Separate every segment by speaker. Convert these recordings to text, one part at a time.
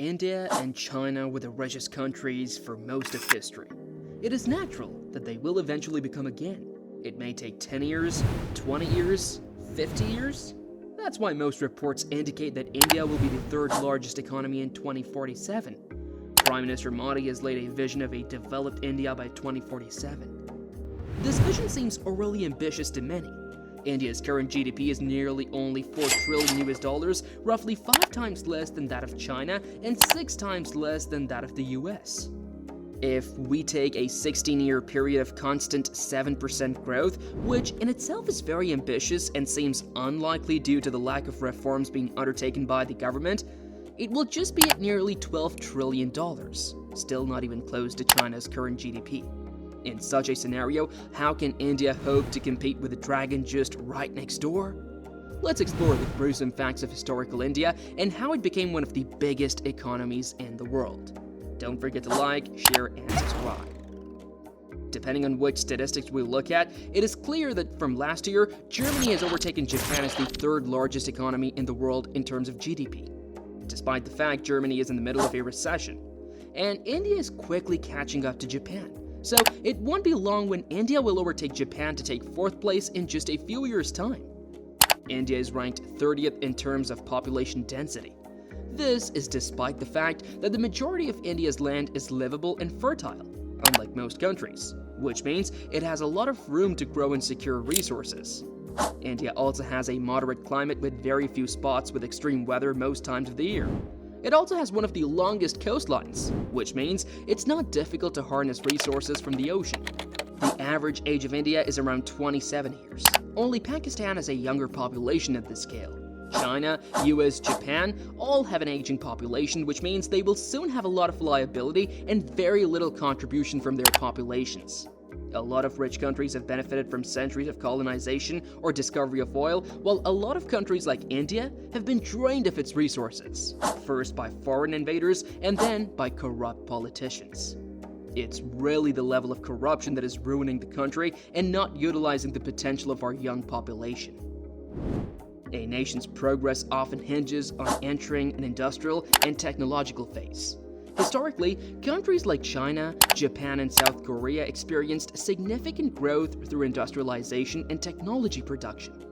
Speaker 1: India and China were the richest countries for most of history. It is natural that they will eventually become again. It may take 10 years, 20 years, 50 years. That's why most reports indicate that India will be the third largest economy in 2047. Prime Minister Modi has laid a vision of a developed India by 2047. This vision seems overly ambitious to many. India's current GDP is nearly only $4 trillion US, roughly 5 times less than that of China and 6 times less than that of the US. If we take a 16-year period of constant 7% growth, which in itself is very ambitious and seems unlikely due to the lack of reforms being undertaken by the government, it will just be at nearly $12 trillion, still not even close to China's current GDP. In such a scenario, how can India hope to compete with the dragon just right next door? Let's explore the gruesome facts of historical India and how it became one of the biggest economies in the world. Don't forget to like, share, and subscribe. Depending on which statistics we look at, it is clear that from last year, Germany has overtaken Japan as the third largest economy in the world in terms of GDP, despite the fact Germany is in the middle of a recession. And India is quickly catching up to Japan. So it won't be long when India will overtake Japan to take 4th place in just a few years' time. India is ranked 30th in terms of population density. This is despite the fact that the majority of India's land is livable and fertile, unlike most countries, which means it has a lot of room to grow and secure resources. India also has a moderate climate with very few spots with extreme weather most times of the year. It also has one of the longest coastlines, which means it's not difficult to harness resources from the ocean. The average age of India is around 27 years. Only Pakistan has a younger population at this scale. China, US, Japan all have an aging population, which means they will soon have a lot of liability and very little contribution from their populations. A lot of rich countries have benefited from centuries of colonization or discovery of oil, while a lot of countries like India have been drained of its resources, first by foreign invaders and then by corrupt politicians. It's really the level of corruption that is ruining the country and not utilizing the potential of our young population. A nation's progress often hinges on entering an industrial and technological phase. Historically, countries like China, Japan, and South Korea experienced significant growth through industrialization and technology production.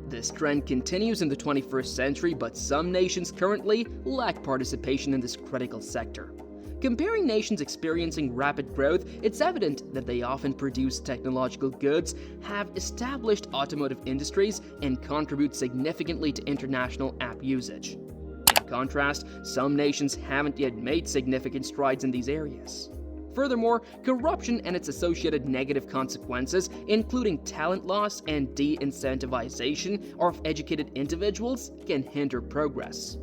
Speaker 1: This trend continues in the 21st century, but some nations currently lack participation in this critical sector. Comparing nations experiencing rapid growth, it's evident that they often produce technological goods, have established automotive industries, and contribute significantly to international app usage. In contrast, some nations haven't yet made significant strides in these areas. Furthermore, corruption and its associated negative consequences, including talent loss and de-incentivization of educated individuals, can hinder progress.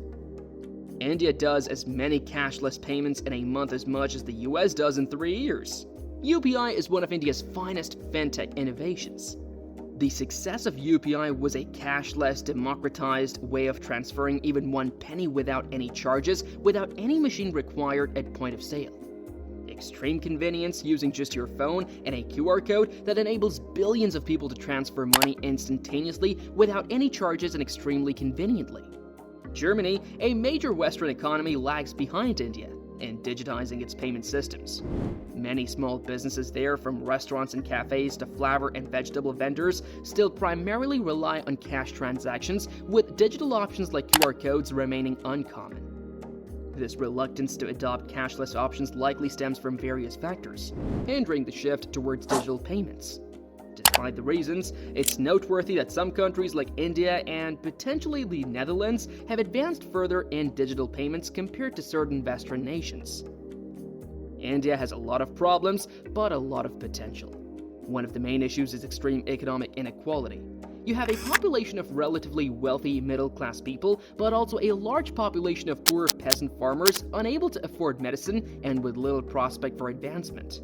Speaker 1: India does as many cashless payments in a month as much as the US does in 3 years. UPI is one of India's finest fintech innovations. The success of UPI was a cashless, democratized way of transferring even 1 penny without any charges, without any machine required at point of sale. Extreme convenience using just your phone and a QR code that enables billions of people to transfer money instantaneously without any charges and extremely conveniently. Germany, a major Western economy, lags behind India in digitizing its payment systems. Many small businesses there, from restaurants and cafes to flower and vegetable vendors, still primarily rely on cash transactions, with digital options like QR codes remaining uncommon. This reluctance to adopt cashless options likely stems from various factors, hindering the shift towards digital payments. Despite the reasons, it's noteworthy that some countries like India and potentially the Netherlands have advanced further in digital payments compared to certain Western nations. India has a lot of problems, but a lot of potential. One of the main issues is extreme economic inequality. You have a population of relatively wealthy middle-class people, but also a large population of poor peasant farmers unable to afford medicine and with little prospect for advancement.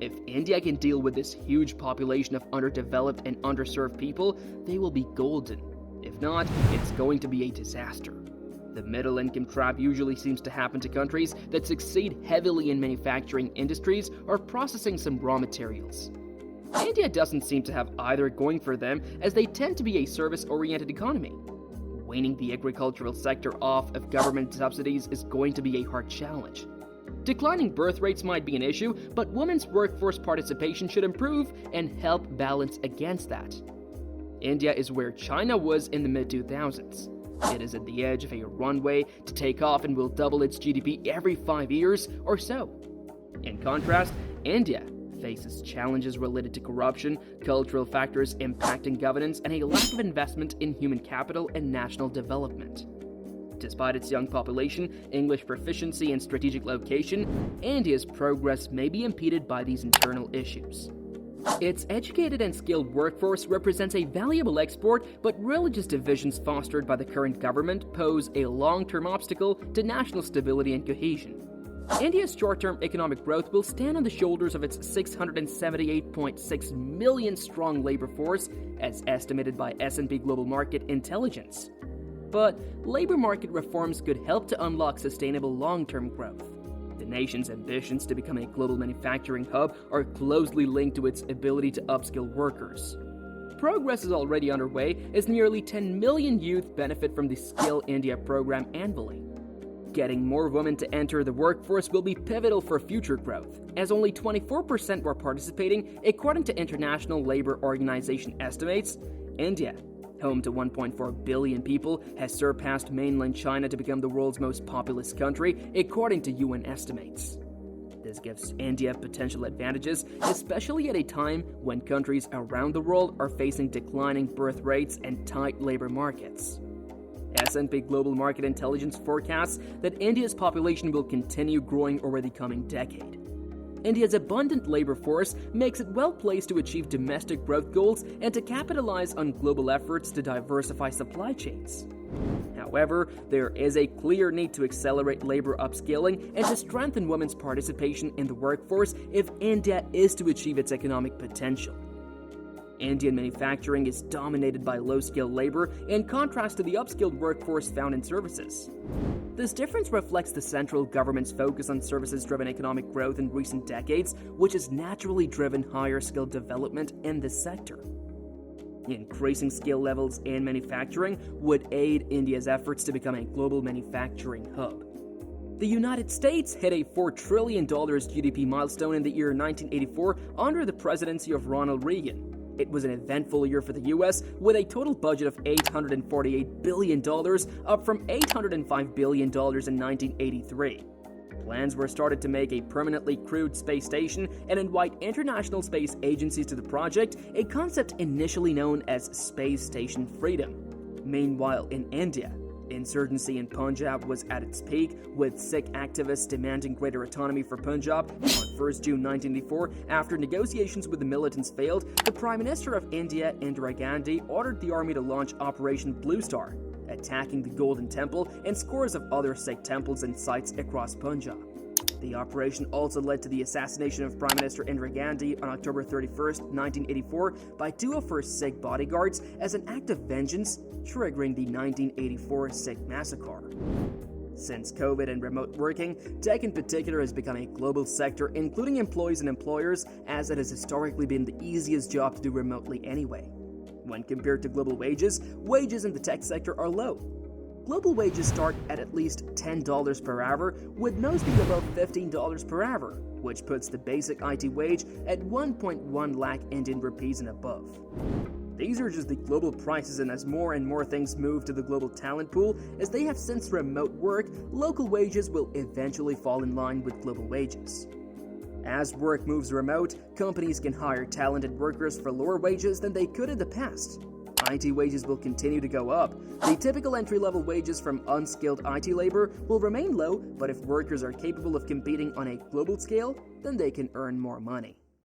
Speaker 1: If India can deal with this huge population of underdeveloped and underserved people, they will be golden. If not, it's going to be a disaster. The middle income trap usually seems to happen to countries that succeed heavily in manufacturing industries or processing some raw materials. India doesn't seem to have either going for them, as they tend to be a service-oriented economy. weaning the agricultural sector off of government subsidies is going to be a hard challenge. Declining birth rates might be an issue, but women's workforce participation should improve and help balance against that. India is where China was in the mid-2000s. It is at the edge of a runway to take off and will double its GDP every 5 years or so. In contrast, India faces challenges related to corruption, cultural factors impacting governance, and a lack of investment in human capital and national development. Despite its young population, English proficiency, and strategic location, India's progress may be impeded by these internal issues. Its educated and skilled workforce represents a valuable export, but religious divisions fostered by the current government pose a long-term obstacle to national stability and cohesion. India's short-term economic growth will stand on the shoulders of its 678.6 million strong labor force, as estimated by S&P Global Market Intelligence. But labor market reforms could help to unlock sustainable long-term growth. The nation's ambitions to become a global manufacturing hub are closely linked to its ability to upskill workers. Progress is already underway as nearly 10 million youth benefit from the Skill India program annually. Getting more women to enter the workforce will be pivotal for future growth, as only 24% were participating according to International Labour Organization estimates. India, home to 1.4 billion people, has surpassed mainland China to become the world's most populous country, according to UN estimates. This gives India potential advantages, especially at a time when countries around the world are facing declining birth rates and tight labor markets. S&P Global Market Intelligence forecasts that India's population will continue growing over the coming decade. India's abundant labor force makes it well placed to achieve domestic growth goals and to capitalize on global efforts to diversify supply chains. However, there is a clear need to accelerate labor upskilling and to strengthen women's participation in the workforce if India is to achieve its economic potential. Indian manufacturing is dominated by low-skilled labor, in contrast to the upskilled workforce found in services. This difference reflects the central government's focus on services-driven economic growth in recent decades, which has naturally driven higher skill development in this sector. Increasing skill levels in manufacturing would aid India's efforts to become a global manufacturing hub. The United States hit a $4 trillion GDP milestone in the year 1984 under the presidency of Ronald Reagan. It was an eventful year for the U.S., with a total budget of $848 billion, up from $805 billion in 1983. Plans were started to make a permanently crewed space station and invite international space agencies to the project, a concept initially known as Space Station Freedom. Meanwhile, in India, insurgency in Punjab was at its peak, with Sikh activists demanding greater autonomy for Punjab. On 1 June 1984, after negotiations with the militants failed, the Prime Minister of India, Indira Gandhi, ordered the army to launch Operation Blue Star, attacking the Golden Temple and scores of other Sikh temples and sites across Punjab. The operation also led to the assassination of Prime Minister Indira Gandhi on October 31, 1984, by two of her Sikh bodyguards as an act of vengeance, triggering the 1984 Sikh massacre. Since COVID and remote working, tech in particular has become a global sector, including employees and employers, as it has historically been the easiest job to do remotely anyway. When compared to global wages in the tech sector are low. Global wages start at least $10 per hour, with most being above $15 per hour, which puts the basic IT wage at 1.1 lakh Indian rupees and above. These are just the global prices, and as more and more things move to the global talent pool, as they have since remote work, local wages will eventually fall in line with global wages. As work moves remote, companies can hire talented workers for lower wages than they could in the past. IT wages will continue to go up. The typical entry-level wages from unskilled IT labor will remain low, but if workers are capable of competing on a global scale, then they can earn more money.